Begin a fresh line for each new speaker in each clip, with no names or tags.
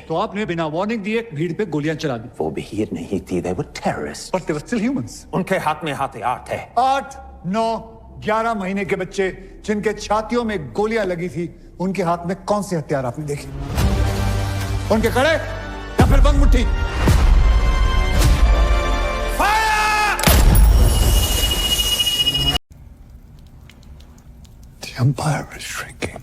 तो आपने बिना वार्निंग दिए भीड़ पे गोलियां चला दी।
वो भीड़ नहीं थी, they were terrorists.
But they were still humans.
उनके हाथ में हथियार थे।
8, 9, 11 महीने के बच्चे जिनके छातियों में गोलियां लगी थी, उनके हाथ में कौन से हथियार आपने देखे? उनके कड़े या फिर बंद मुट्ठी? The empire is shrinking.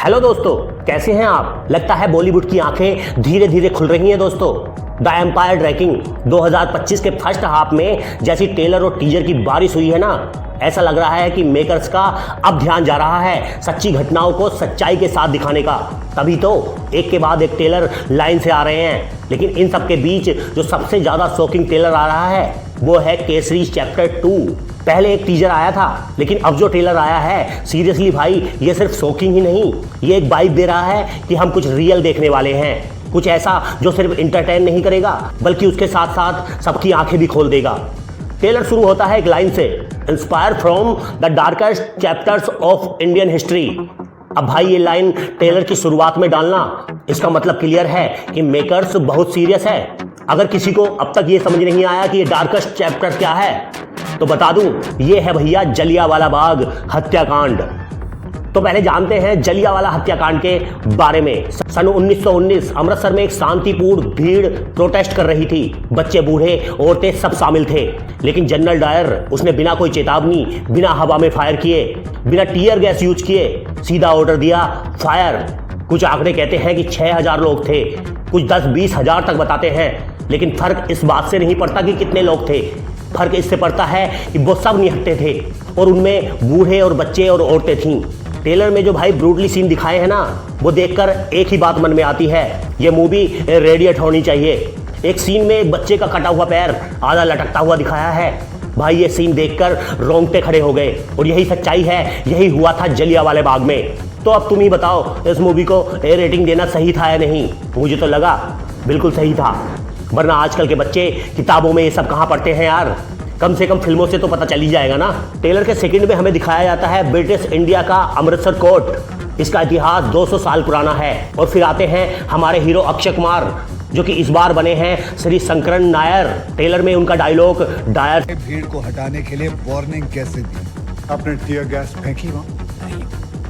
Hello दोस्तों, कैसे हैं आप? लगता है बॉलीवुड की आंखें धीरे धीरे खुल रही हैं दोस्तों। द एम्पायर ट्रैकिंग 2025 के फर्स्ट हाफ में जैसी ट्रेलर और टीजर की बारिश हुई है ना, ऐसा लग रहा है कि मेकर्स का अब ध्यान जा रहा है सच्ची घटनाओं को सच्चाई के साथ दिखाने का। तभी तो एक के बाद एक ट्रेलर लाइन से आ रहे हैं। लेकिन इन सब के बीच जो सबसे ज्यादा शॉकिंग ट्रेलर आ रहा है वो है केसरी चैप्टर 2। पहले एक टीजर आया था, लेकिन अब जो ट्रेलर आया है, सीरियसली भाई, ये सिर्फ शॉकिंग ही नहीं, ये एक वाइब दे रहा है कि हम कुछ रियल देखने वाले हैं। कुछ ऐसा जो सिर्फ इंटरटेन नहीं करेगा, बल्कि उसके साथ साथ सबकी आंखें भी खोल देगा। ट्रेलर शुरू होता है एक लाइन से, inspire from the darkest chapters of Indian history. अब भाई ये लाइन ट्रेलर की शुरुआत में डालना, इसका मतलब क्लियर है कि मेकर्स बहुत सीरियस है। अगर किसी को अब तक ये समझ नहीं आया कि ये डार्केस्ट चैप्टर क्या है, तो बता दूं, ये है भैया जलियांवाला बाग हत्याकांड। तो पहले जानते हैं जलियांवाला हत्याकांड के बारे में। सन 1919 अमृतसर में एक शांतिपूर्ण भीड़ प्रोटेस्ट कर रही थी। बच्चे, बूढ़े, औरतें सब शामिल थे। लेकिन जनरल डायर उसने बिना कोई चेतावनी, बिना हवा में फायर किए, बिना टीयर गैस यूज किए सीधा ऑर्डर दिया, फायर। कुछ आंकड़े कहते हैं कि 6000 लोग थे, कुछ 10-20 हजार तक बताते हैं। लेकिन फर्क इस बात से नहीं पड़ता कि कितने लोग थे, फर्क इससे पड़ता है कि वो सब निहत्थे थे और उनमें बूढ़े और बच्चे और औरतें थीं। ट्रेलर में जो भाई ब्रूटली सीन दिखाए हैं ना, वो देखकर एक ही बात मन में आती है, ये मूवी रेडिएट होनी चाहिए। एक सीन में एक बच्चे का कटा हुआ पैर आधा लटकता हुआ दिखाया है। भाई ये सीन देखकर रोंगटे खड़े हो गए। और यही सच्चाई है, यही हुआ था जलियांवाले बाग में। तो अब तुम ही बताओ, इस मूवी को ए रेटिंग देना सही था या नहीं? मुझे तो लगा बिल्कुल सही था, वरना आजकल के बच्चे किताबों में ये सब कहाँ पढ़ते हैं यार। कम से कम फिल्मों से तो पता चल ही जाएगा ना। ट्रेलर के सेकंड में हमें दिखाया जाता है ब्रिटिश इंडिया का अमृतसर कोर्ट। इसका इतिहास 200 साल पुराना है। और फिर आते हैं हमारे हीरो अक्षय कुमार, जो कि इस बार बने हैं श्री शंकरन नायर। ट्रेलर में उनका डायलॉग, डायर
भीड़ को हटाने के लिए वार्निंग कैसे दी? आपने टीयर गैस फेंकी वहां?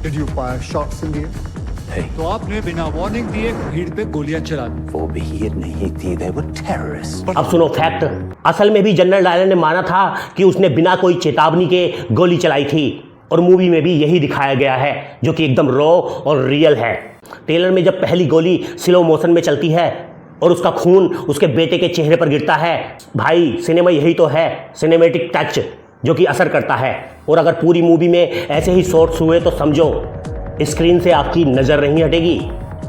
Did you fire shots in the air? तो आपने बिना वार्निंग दिए भीड़ पे गोलियां चला दी।
वो भीड़ नहीं थी, they were terrorists.
अब सुनो फैक्ट, असल में भी जनरल डायर ने माना था कि उसने बिना कोई चेतावनी के गोली चलाई थी। और मूवी में भी यही दिखाया गया है, जो कि एकदम रॉ और रियल है। ट्रेलर में जब पहली गोली स्लो मोशन में चलती है और उसका खून उसके बेटे के चेहरे पर गिरता है, भाई सिनेमा यही तो है, सिनेमैटिक टच जो कि असर करता है। और अगर पूरी मूवी में ऐसे ही शॉट्स हुए तो समझो स्क्रीन से आपकी नजर नहीं हटेगी।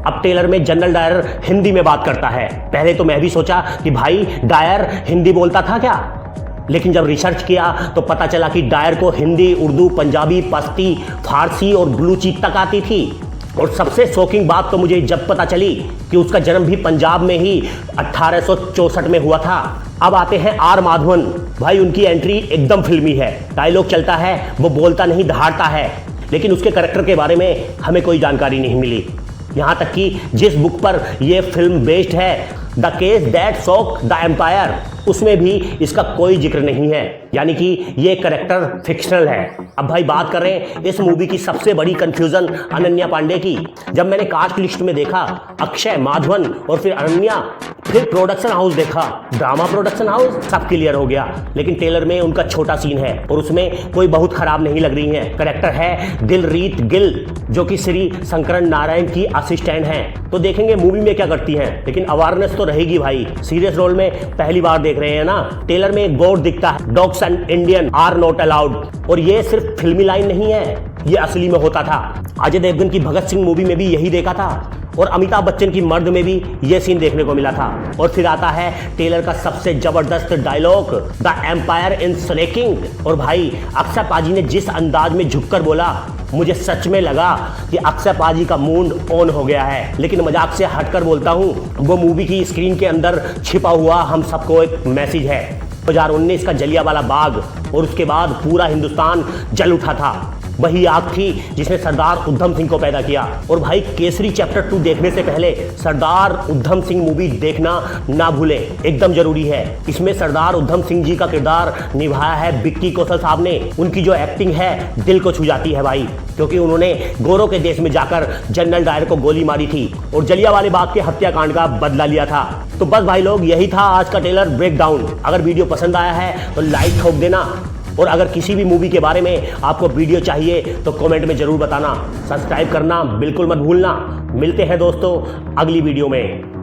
अब ट्रेलर में जनरल डायर हिंदी में बात करता है। पहले तो मैं भी सोचा कि भाई डायर हिंदी बोलता था क्या, लेकिन जब रिसर्च किया तो पता चला कि डायर को हिंदी, उर्दू, पंजाबी, पश्ती, फारसी और बलूची तक आती थी। और सबसे शॉकिंग बात तो मुझे जब पता चली कि उसका जन्म भी पंजाब में ही 1864 में हुआ था। अब आते हैं आर माधवन। भाई उनकी एंट्री एकदम फिल्मी है। डायलॉग चलता है, वो बोलता नहीं, दहाड़ता है। लेकिन उसके कैरेक्टर के बारे में हमें कोई जानकारी नहीं मिली। यहाँ तक कि जिस बुक पर यह फिल्म बेस्ड है, the case that shook the empire, उसमें भी इसका कोई जिक्र नहीं है। यानी कि ये कैरेक्टर फिक्शनल है। अब भाई बात करें इस मूवी की सबसे बड़ी कंफ्यूजन अनन्या पांडे की। जब मैंने कास्ट लिस्ट में देखा अक्षय, माधवन और फिर अनन्या, फिर प्रोडक्शन हाउस देखा, ड्रामा प्रोडक्शन हाउस, सब क्लियर हो गया। लेकिन ट्रेलर में उनका छोटा सीन है और उसमें कोई बहुत खराब नहीं लग रही है। कैरेक्टर है दिलरीत गिल, जो कि श्री शंकरन नारायण की असिस्टेंट हैं। तो देखेंगे मूवी में क्या करती हैं, लेकिन अवेयरनेस तो रहेगी भाई। सीरियस रोल में पहली बार देख रहे हैं ना। ट्रेलर में एक बोर्ड दिखता है, dogs and Indian are not allowed. और ये सिर्फ फिल्मी लाइन नहीं है, ये असली में होता था। अजय देवगन की भगत सिंह मूवी में भी यही देखा था और अमिताभ बच्चन की मर्द में भी ये सीन देखने को मिला था। और फिर आता है ट्रेलर का सबसे जबरदस्त dialogue, the empire in snaking. और भाई अक्षय पाजी ने जिस अंदाज में झुककर बोला, मुझे सच में लगा कि अक्षय पाजी का मूड ऑन हो गया है। लेकिन मजाक से हटकर बोलता हूँ, वो मूवी की स्क्रीन के अंदर छिपा हुआ हम सबको एक मैसेज है। 2019 का जलियांवाला बाग और उसके बाद पूरा हिंदुस्तान जल उठा था। वही आग थी जिसने सरदार उधम सिंह को पैदा किया। और भाई केसरी चैप्टर 2 देखने से पहले सरदार उधम सिंह मूवी देखना ना भूलें, एकदम जरूरी है। इसमें सरदार उधम सिंह जी का किरदार निभाया है विक्की कौशल साहब ने। उनकी जो एक्टिंग है दिल को छू जाती है भाई, क्योंकि उन्होंने गोरों के देश में जाकर जनरल डायर को गोली मारी थी और जलियांवाले बाग के हत्याकांड का बदला लिया था। तो बस भाई लोग, यही था आज का ट्रेलर ब्रेकडाउन। अगर वीडियो पसंद आया है तो लाइक ठोक देना, और अगर किसी भी मूवी के बारे में आपको वीडियो चाहिए तो कमेंट में जरूर बताना। सब्सक्राइब करना बिल्कुल मत भूलना। मिलते हैं दोस्तों अगली वीडियो में।